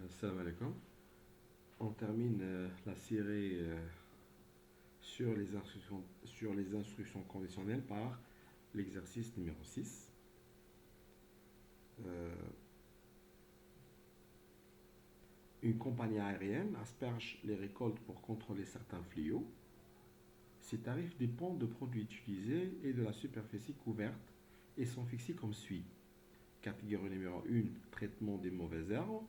Salam alaikum. On termine la série sur les instructions conditionnelles par l'exercice numéro 6. Euh, une compagnie aérienne asperge les récoltes pour contrôler certains fléaux. Ses tarifs dépendent de produits utilisés et de la superficie couverte et sont fixés comme suit. Catégorie numéro 1, traitement des mauvaises herbes,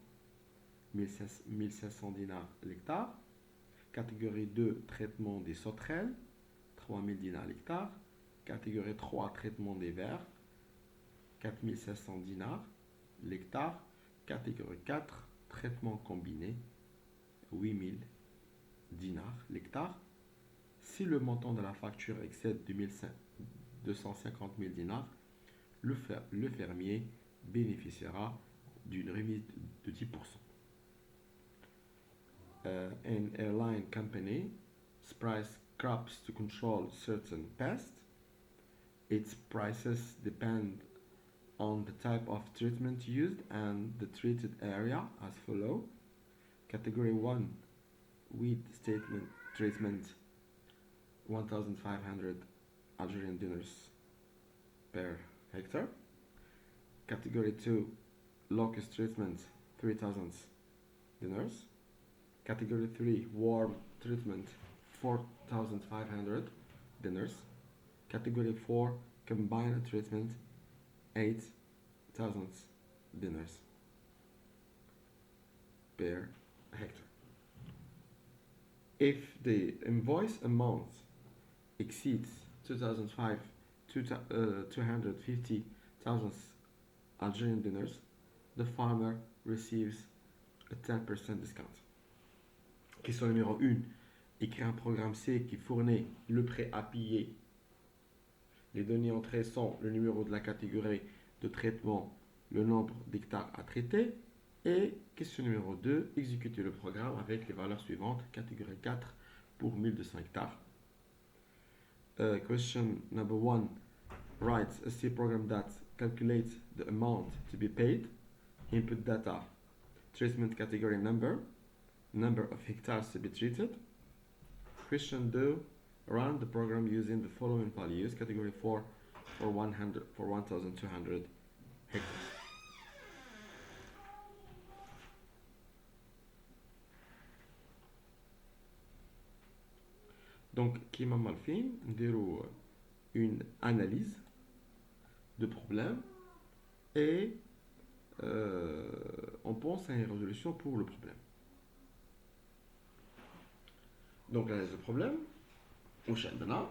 1500 dinars l'hectare. Catégorie 2, traitement des sauterelles, 3000 dinars l'hectare. Catégorie 3, traitement des vers, 4500 dinars l'hectare. Catégorie 4, traitement combiné, 8000 dinars l'hectare. Si le montant de la facture excède 250 000 dinars, le fermier bénéficiera d'une remise de 10%. An airline company sprays crops to control certain pests. Its prices depend on the type of treatment used and the treated area as follow. Category 1, weed treatment, 1,500 Algerian dinars per hectare. Category 2, locust treatment, 3,000 dinars. Category 3, worm treatment, 4,500 dinars. Category 4, combined treatment, 8,000 dinars per hectare. If the invoice amount exceeds 250,000 Algerian dinars, the farmer receives a 10% discount. Question numéro 1. Écrire un programme C qui fournit le prêt à payer. Les données entrées sont le numéro de la catégorie de traitement, le nombre d'hectares à traiter. Et question numéro 2. Exécuter le programme avec les valeurs suivantes. Catégorie 4 pour 1200 hectares. Question number 1. Write a C program that calculates the amount to be paid. Input data. Treatment category number of hectares to be treated. Question 2. Run the program using the following values. Category 4 for 1,200 hectares. Donc, كيما مالفين نديرو une analyse de problème et on pense à une résolution pour le problème. Donc l'analyse de problème, واش عندنا؟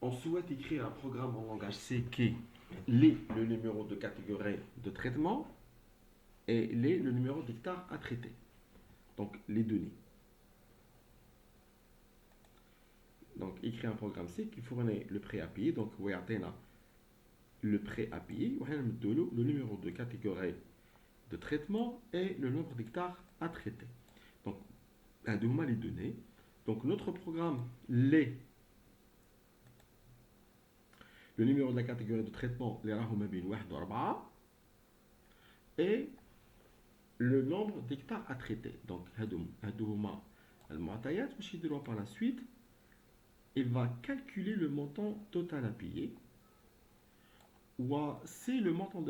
On souhaite écrire un programme en langage C qui lit le numéro de catégorie de traitement et lit le numéro d'hectare à traiter. Donc les données. Donc écrire un programme C qui fournit le prêt à payer. Donc vous avez le prêt à payer, le numéro de catégorie de traitement et le nombre d'hectares à traiter. Donc, les données. Donc, notre programme lit le numéro de la catégorie de traitement, les et le nombre d'hectares à traiter. Donc, par la suite, il va calculer le montant total à payer. Si le montant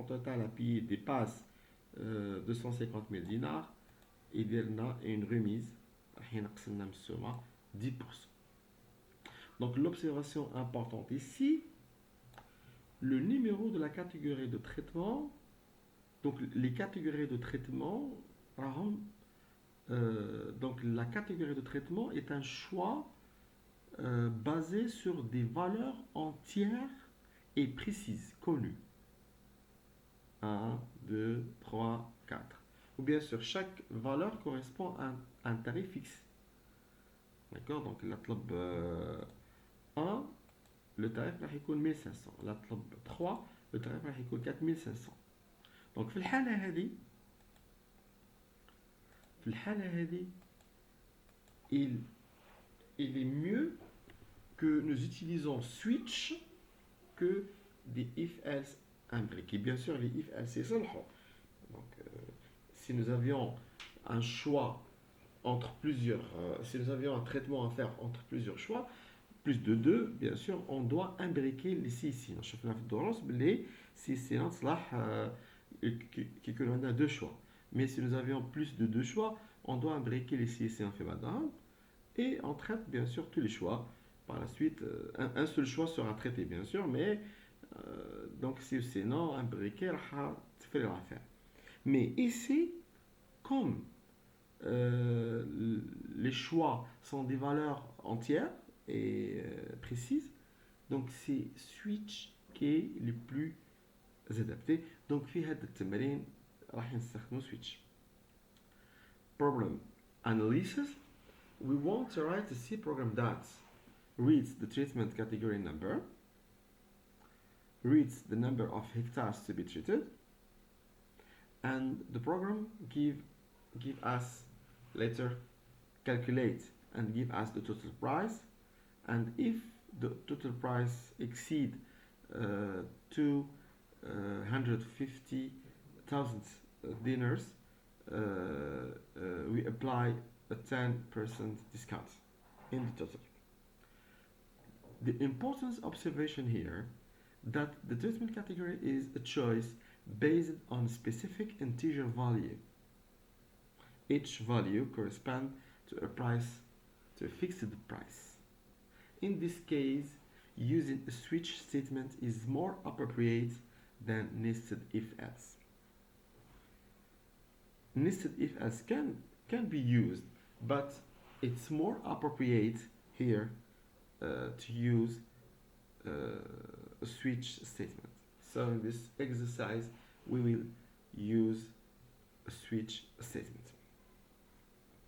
total à payer dépasse 250 000 dinars, il y a une remise, 10%. Donc l'observation importante ici, le numéro de la catégorie de traitement, donc les catégories de traitement, donc la catégorie de traitement est un choix basé sur des valeurs entières et précise, connue. 1, 2, 3, 4. Ou bien sûr, chaque valeur correspond à un tarif fixe. D'accord? Donc, la tlab 1, le tarif va être 1500. La tlab 3, le tarif va être 4500. Donc, في الحالة هذه, il est mieux que nous utilisons switch que des if-else imbriqués. Bien sûr, les if-else, c'est ça. Donc, si nous avions un choix entre plusieurs, si nous avions un traitement à faire entre plusieurs choix, plus de deux, bien sûr, on doit imbriquer les six. شفنا في الدروس باللي سي تصلح كي يكون عندنا deux choix. Mais si nous avions plus de deux choix, on doit imbriquer les six en fait madame et on traite bien sûr tous les choix. Par la suite, un seul choix sera traité bien sûr, mais donc si c'est non imbriqué, راح تفرق l'affaire. Mais ici, comme les choix sont des valeurs entières et précises, donc c'est switch qui est le plus adapté. Donc في هذا التمرين راح نستخدمه switch. Problem analysis. We want to write a C program that reads the treatment category number, reads the number of hectares to be treated, and the program give us later calculate and give us the total price, and if the total price exceed 250,000 dinars, we apply a 10% discount in the total. The important observation here that the treatment category is a choice based on specific integer value. Each value corresponds to a price, to a fixed price. In this case, using a switch statement is more appropriate than nested if-else. Nested if-else can be used, but it's more appropriate here to use a switch statement. So in this exercise, we will use a switch statement.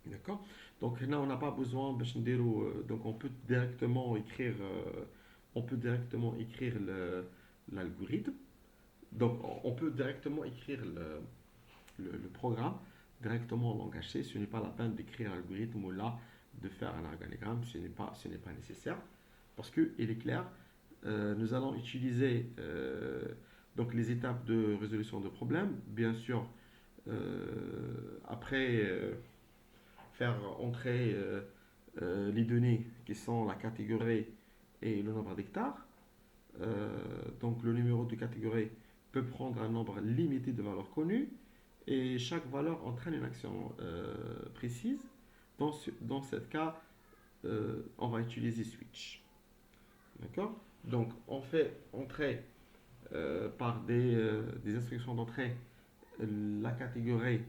D'accord? Donc là, on n'a pas besoin باش نديرو donc on peut directement écrire l'algorithme. Donc on peut directement écrire le programme directement en langage C. Ce n'est pas la peine d'écrire l'algorithme ou là de faire un organigramme, ce n'est pas nécessaire parce que il est clair. Nous allons utiliser donc les étapes de résolution de problème. Bien sûr, après faire entrer les données qui sont la catégorie et le nombre d'hectares. Donc le numéro de catégorie peut prendre un nombre limité de valeurs connues et chaque valeur entraîne une action précise. Dans ce cas, on va utiliser switch. D'accord? Donc on fait entrer par des instructions d'entrée la catégorie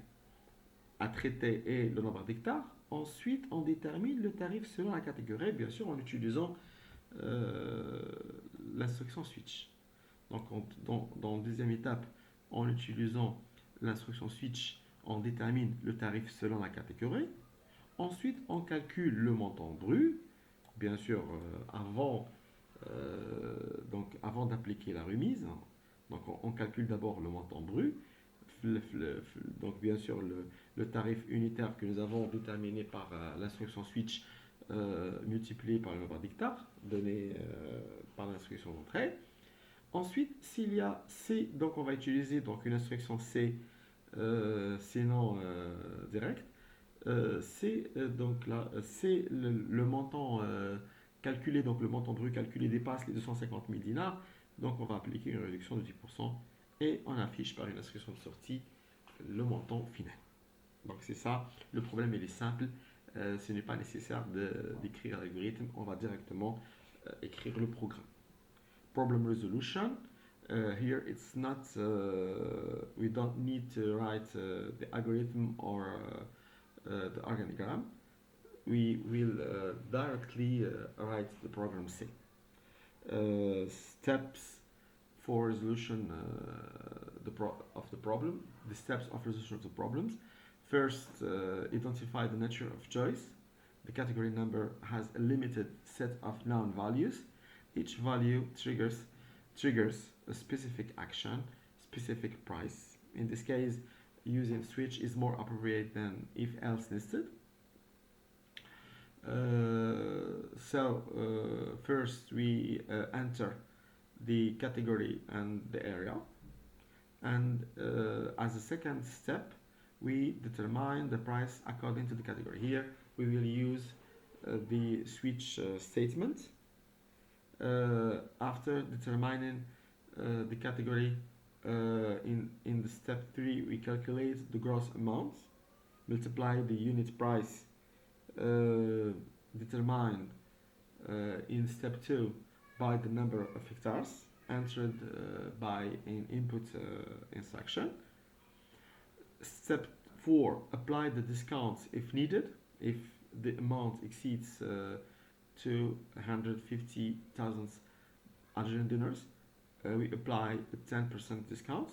à traiter et le nombre d'hectares. Ensuite, on détermine le tarif selon la catégorie, bien sûr en utilisant l'instruction switch. Donc dans la deuxième étape, en utilisant l'instruction switch, on détermine le tarif selon la catégorie. Ensuite, on calcule le montant brut, bien sûr avant d'appliquer la remise. Donc on calcule d'abord le montant brut. Donc bien sûr le tarif unitaire que nous avons déterminé par l'instruction switch multiplié par le nombre d'hectares donné par l'instruction d'entrée. Ensuite, s'il y a C, donc on va utiliser donc une instruction C, non direct. C'est donc là, c'est le montant calculé, donc le montant brut calculé dépasse les 250 000 dinars. Donc on va appliquer une réduction de 10% et on affiche par une instruction de sortie le montant final. Donc c'est ça, le problème il est simple, ce n'est pas nécessaire d'écrire l'algorithme, on va directement écrire le programme. Problem resolution, here it's not, we don't need to write the algorithm or the organigram, we will directly write the program C. Steps for resolution of the problem, the steps of resolution of the problems. First, identify the nature of choice. The category number has a limited set of known values. Each value triggers a specific action, specific price. In this case, using switch is more appropriate than if else nested. First we enter the category and the area. And as a second step, we determine the price according to the category. Here we will use the switch statement. After determining the category, in the step 3 we calculate the gross amount, multiply the unit price determined in step 2 by the number of hectares entered by an input instruction. Step 4, apply the discounts if needed. If the amount exceeds 250,000 Algerian dinars, we apply a 10% discount.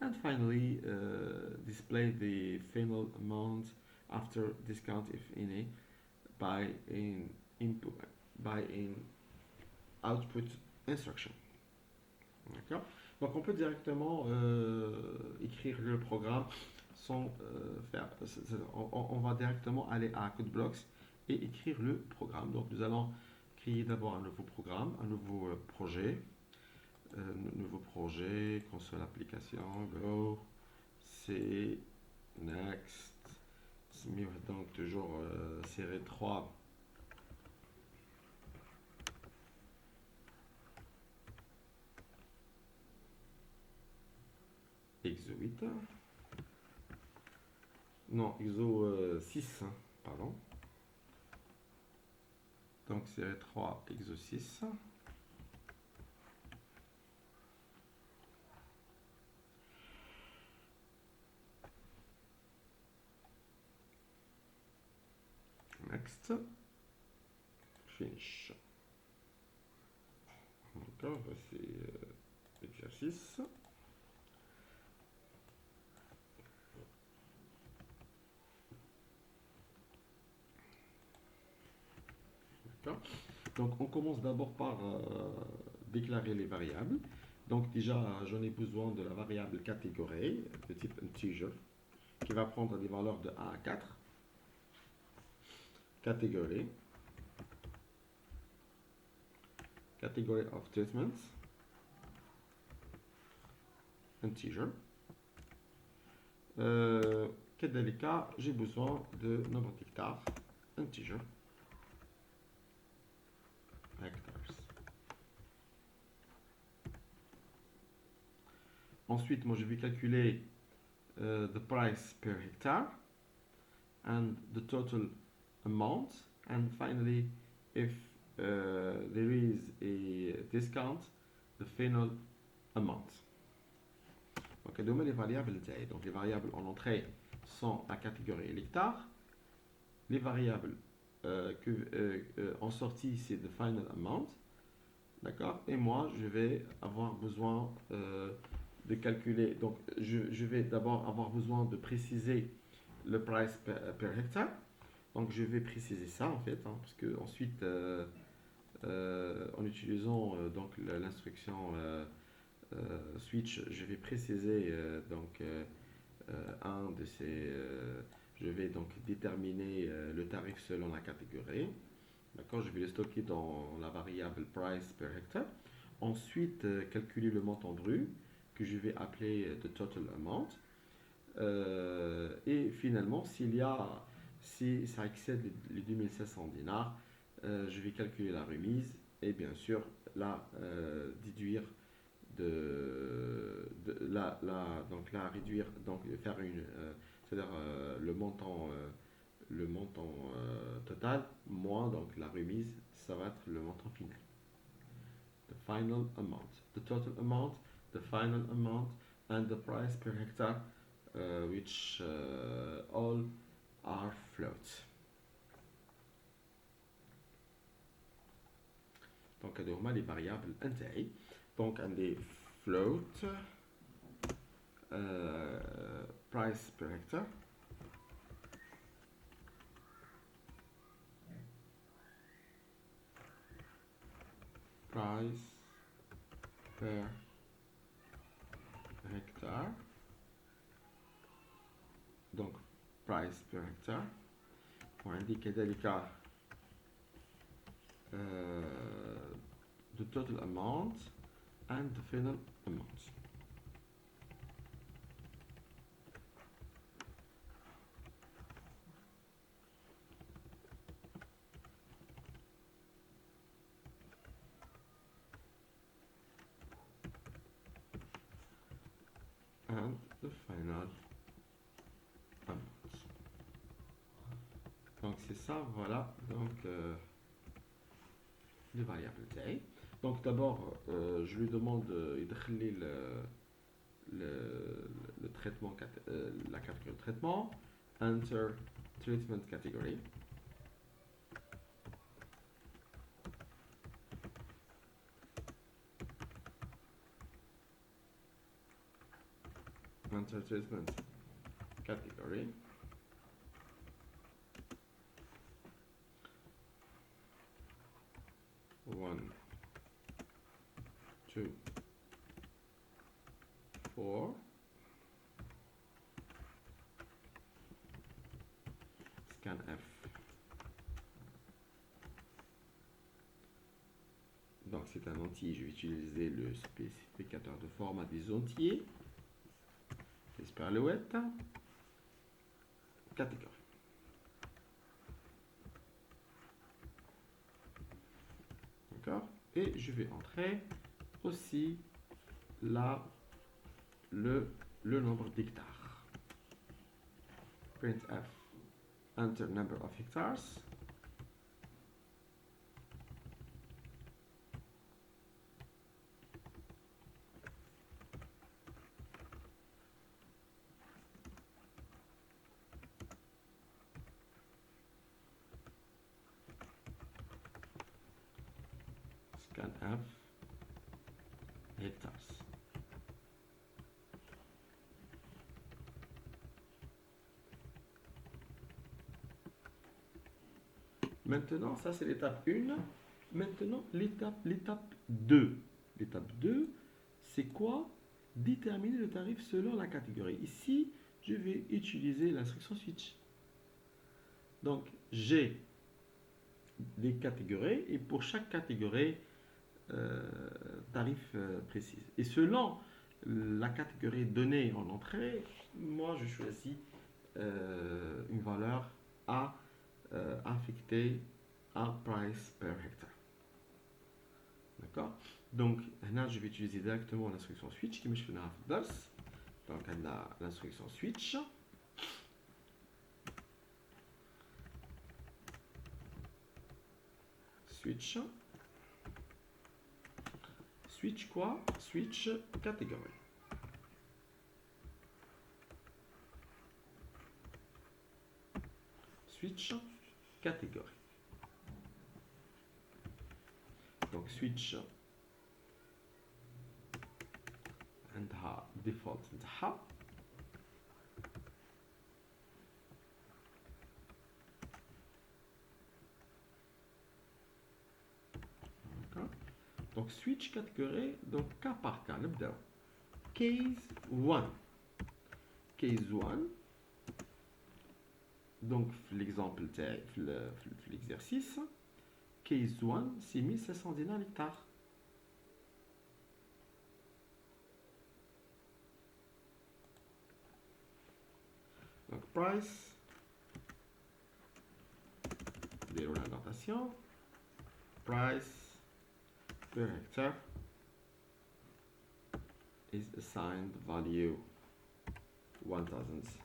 And finally, display the final amount after discount, if any, by an output instruction. D'accord. Donc on peut directement écrire le programme sans faire. On va directement aller à CodeBlocks et écrire le programme. Donc nous allons créer d'abord un nouveau programme, un nouveau projet. Console application, go, C, next. Donc toujours série 3. EXO 8. Non, EXO 6, pardon. Donc série 3, EXO 6. Next. Finish. D'accord, voici l'exercice. Donc on commence d'abord par déclarer les variables. Donc déjà j'en ai besoin de la variable catégorie de type integer qui va prendre des valeurs de 1 à 4. Catégorie of treatments integer. كذلك j'ai besoin de nombre d'hectares integer. Hectares. Ensuite, moi je vais calculer the price per hectare and the total amount, and finally, if there is a discount, the final amount. Donc, هذوما les variables تاعي. Donc les variables en entrée sont la catégorie et l'hectare. Les variables en sortie, c'est the final amount. D'accord. Et moi, je vais avoir besoin de calculer. Donc, je vais d'abord avoir besoin de préciser le price per hectare. Donc, je vais préciser ça en fait, parce que ensuite, en utilisant donc l'instruction switch, je vais préciser donc un de ces. Je vais donc déterminer le tarif selon la catégorie. D'accord, je vais le stocker dans la variable price per hectare. Ensuite, calculer le montant brut que je vais appeler the total amount. Et finalement, si ça excède les 2500 dinars, je vais calculer la remise et bien sûr la déduire donc la réduire, donc faire une, c'est-à-dire le montant total moins donc la remise, ça va être le montant final. The final amount, the total amount, the final amount, and the price per hectare, which all are floats. Donc هذو هما les variables نتاعي. Donc عندي float price per hectare, price per hectare, donc price per hectare. وعندي كذلك the total amount and the final amount. And the final amount. Donc c'est ça, voilà, donc les variables taille. Donc d'abord, je lui demande d'idkhli le traitement, la catégorie de traitement, enter treatment category. Enter treatment category. One, two, four. Scan F. Donc c'est un entier, je vais utiliser le spécificateur de format des entiers. Esperluette. Catégorie. D'accord. Et je vais entrer aussi là le nombre d'hectares. Printf. Enter number of hectares. Scanf hectares. Maintenant, ça c'est l'étape 1. Maintenant, l'étape 2. L'étape 2, c'est quoi? Déterminer le tarif selon la catégorie. Ici, je vais utiliser l'instruction switch. Donc, j'ai des catégories et pour chaque catégorie, tarif précis. Et selon la catégorie donnée en entrée, moi je choisis une valeur à affecter à price per hectare. D'accord? Donc là je vais utiliser directement l'instruction switch qui me fait dans donc on a l'instruction switch. Switch quoi? Switch catégorie. Switch catégorie. Donc switch عندها default نتاعها. Donc switch catégorie, donc cas par cas نبداو. Case 1. Case 1. Donc l'exemple تاعي في l'exercice. Case 1 c'est 1500 dinars l'hectare. Donc price de la notation. Price per hectare is assigned value 1500.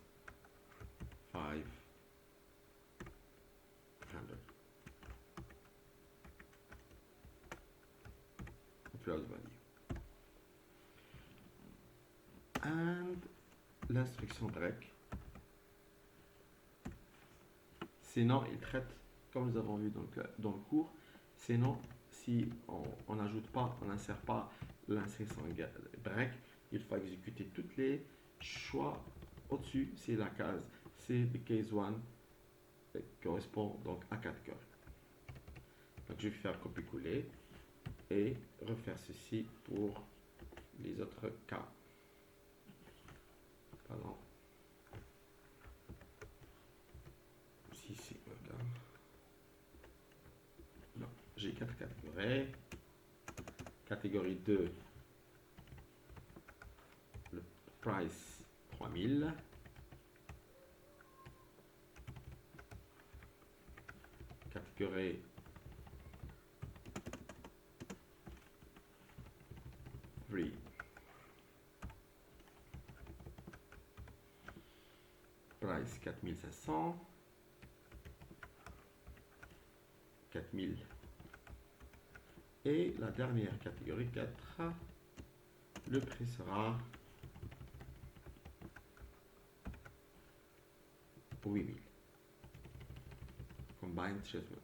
Close value. And l'instruction break. Sinon, il traite, comme nous avons vu dans le cours, sinon, si on n'ajoute pas, on n'insère pas l'instruction break, il faut exécuter toutes les choix au-dessus, c'est la case, c'est le case 1 correspond donc à catégorie. Donc je vais faire copier-coller et refaire ceci pour les autres cas. Pardon. Si, voilà. Non, j'ai 4 catégories. Catégorie 2, price 3000, catégorie free, price 4500, 4000. Et la dernière catégorie 4, le prix sera 8000. Combined shipment.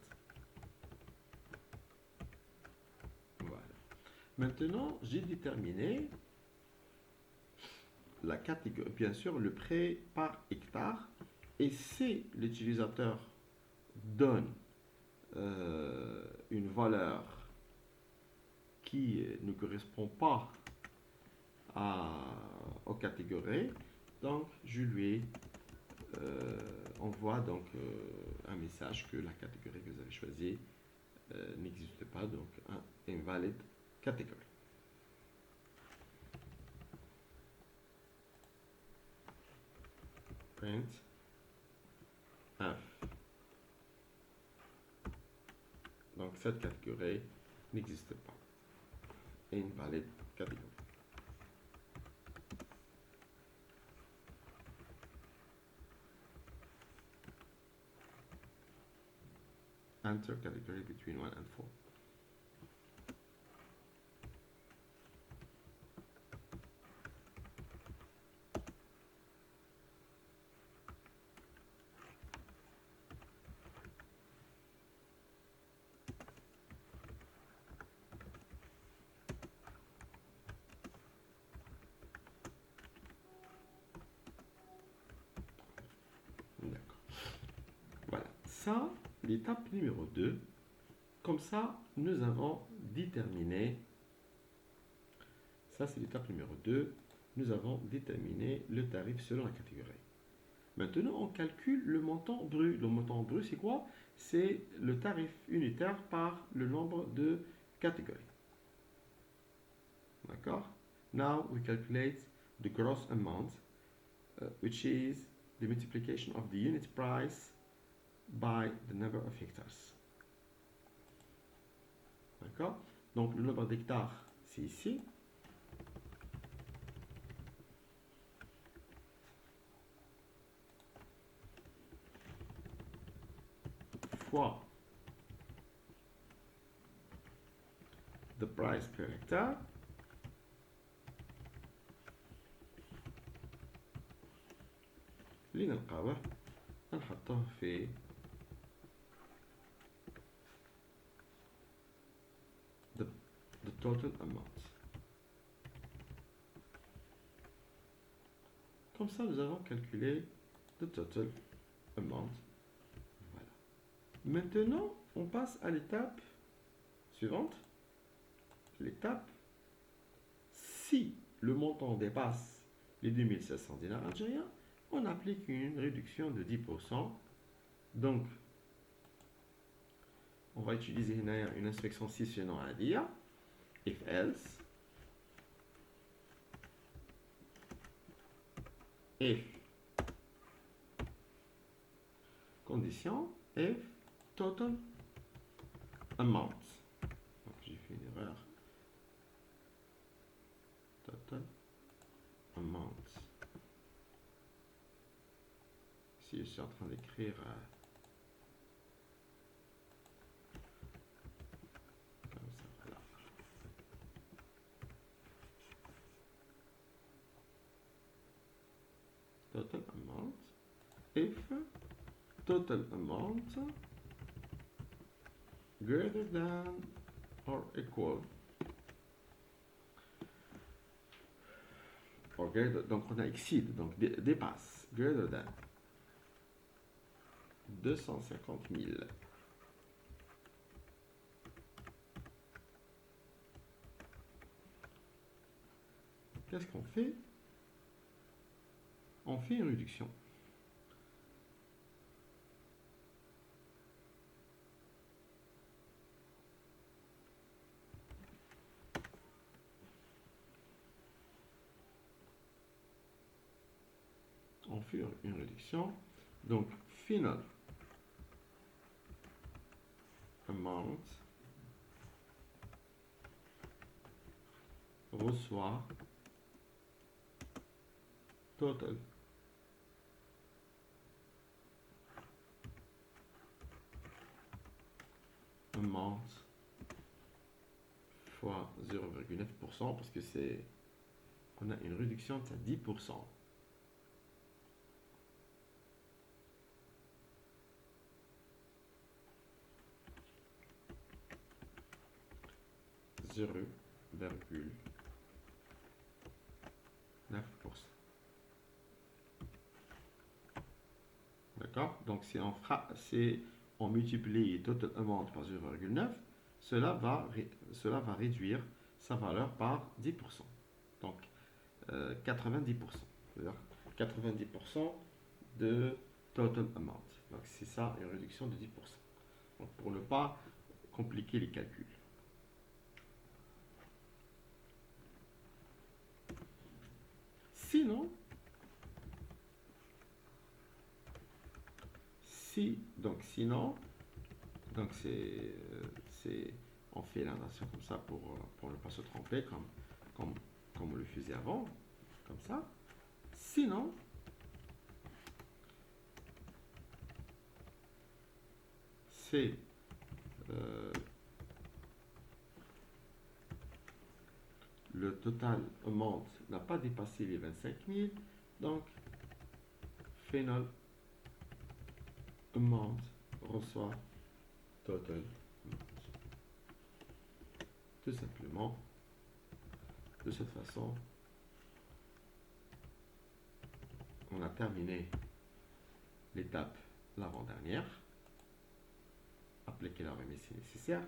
Voilà. Maintenant, j'ai déterminé la catégorie, bien sûr, le prix par hectare. Et si l'utilisateur donne une valeur qui ne correspond pas aux catégories, donc je lui envoie donc un message que la catégorie que vous avez choisie n'existe pas, donc un invalid category. Print F. Donc cette catégorie n'existe pas. Invalid category. Enter category between 1 and 4. D'accord. Voilà. Ça, l'étape numéro 2. Comme ça, nous avons déterminé, ça c'est l'étape numéro 2, nous avons déterminé le tarif selon la catégorie. Maintenant, on calcule le montant brut. Le montant brut, c'est quoi? C'est le tarif unitaire par le nombre de catégories. D'accord? Now, we calculate the gross amount, which is the multiplication of the unit price by the number of hectares. D'accord? Donc, le nombre d'hectares, c'est ici. Fois the price per hectare. اللي نلقاوه نحطوه في the total amount. Comme ça, nous avons calculé the total amount. Voilà. Maintenant, on passe à l'étape suivante. L'étape, si le montant dépasse les 2700 dinars algériens, on applique une réduction de 10%. Donc, on va utiliser une inspection si sinon à dire if else, if condition, if total amount. Donc j'ai fait une erreur. Total amount. Si je suis en train d'écrire comme ça, voilà. Total amount, if total amount greater than or equal, or greater, donc on a exceed, donc dépasse, greater than 250 000. Qu'est-ce qu'on fait? On fait une réduction. faire une réduction. Donc, final amount reçoit total amount fois 0,9% parce que c'est on a une réduction de 10%. Zéro virgule 9%. D'accord? Donc si on multiplie total amount par 0,9, cela va réduire sa valeur par 10%. Donc 90%. C'est-à-dire 90% de total amount. Donc c'est ça, une réduction de 10%. Donc pour ne pas compliquer les calculs. Sinon, donc on fait la notation comme ça pour ne pas se tromper comme on le faisait avant, comme ça. Sinon, c'est le total amount n'a pas dépassé les 25 000, donc final amount reçoit total amount. Tout simplement, de cette façon, on a terminé l'étape l'avant-dernière. Appliquer la remise si nécessaire.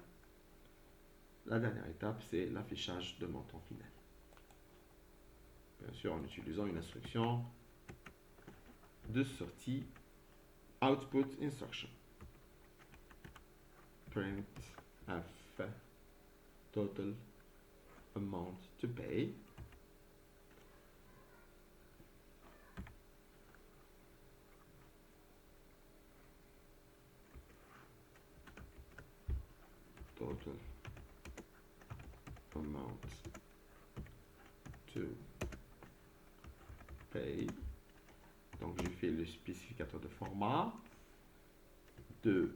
La dernière étape, c'est l'affichage de montant final. Bien sûr, en utilisant une instruction de sortie output instruction. Print f total amount to pay. Total amount to pay. Donc je fais le spécificateur de format de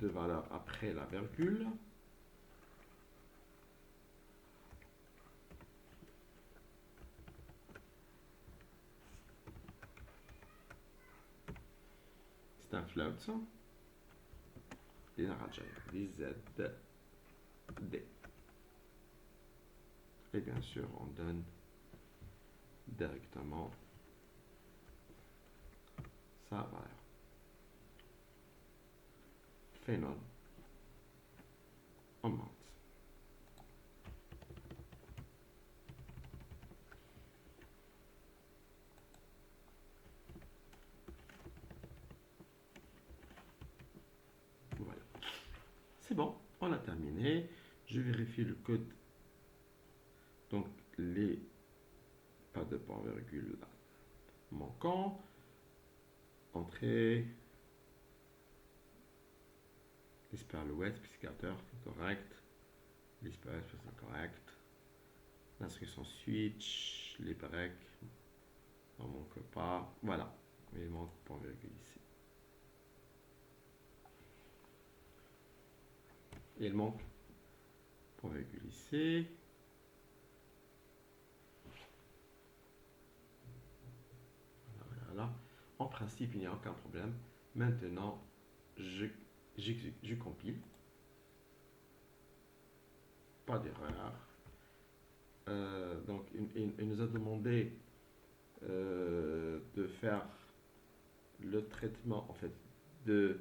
valeur après la virgule. C'est un float ça. DZ D. Et bien sûr, on donne directement sa valeur. Final amount. Voilà. C'est bon, on a terminé. Je vérifie le code. Donc, pas de point virgule manquant. Entrée. L'espérouette, spécificateur, correct. L'espérouette, correct. L'instruction switch, les breaks. On manque pas. Voilà. Il manque point virgule ici. Et il manque point virgule ici. Voilà. En principe, il n'y a aucun problème. Maintenant, je compile. Pas d'erreur. Donc, il nous a demandé de faire le traitement, en fait, de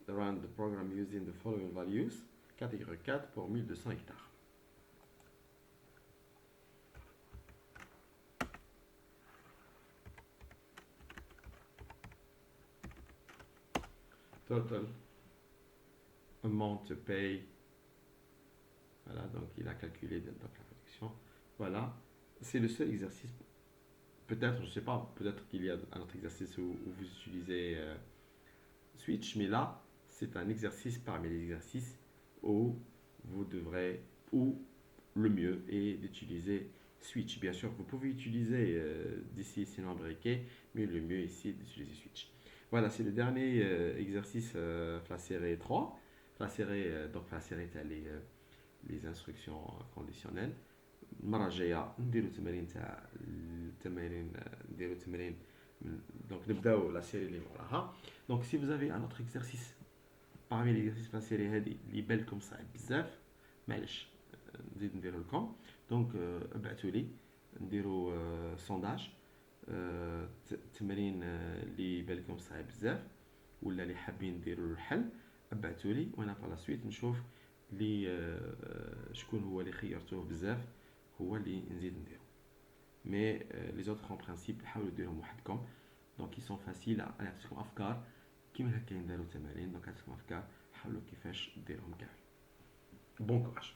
run the program using the following values. Catégorie 4 pour 1200 hectares. Total amount to pay. Voilà, donc il a calculé donc la réduction. Voilà, c'est le seul exercice peut-être, je ne sais pas, peut-être qu'il y a un autre exercice où vous utilisez switch, mais là, c'est un exercice parmi les exercices où vous devrez, ou le mieux est d'utiliser switch. Bien sûr, vous pouvez utiliser d'ici sinon briquet, mais le mieux ici est d'utiliser switch. Voilà, c'est le dernier exercice la série 3. La série, t'as les instructions conditionnelles. المره الجايه نديرو تمارين تاع التمارين نديرو تمارين دونك نبداو لا سيري اللي موراها دونك سي vous avez un autre exercice parmi les exercices في السيري هذه اللي بان لكم صعيب بزاف معليش نزيد نديرو لكم دونك ابعثوا لي نديرو سونداج التمارين اللي بان لكم صعيب بزاف ولا اللي حابين نديروا الحل ابعثوا لي وانا على سويت نشوف اللي شكون هو اللي خيرتوه بزاف هو اللي نزيد نديرو مي لي زوتر اون برانسيب حاولوا ديرهم وحدكم دونك يسون فاسيل انا عطيتكم افكار كيما هكا نديروا تمارين دونك عطيتكم افكار حاولوا كيفاش ديرهم كاع بون كوراج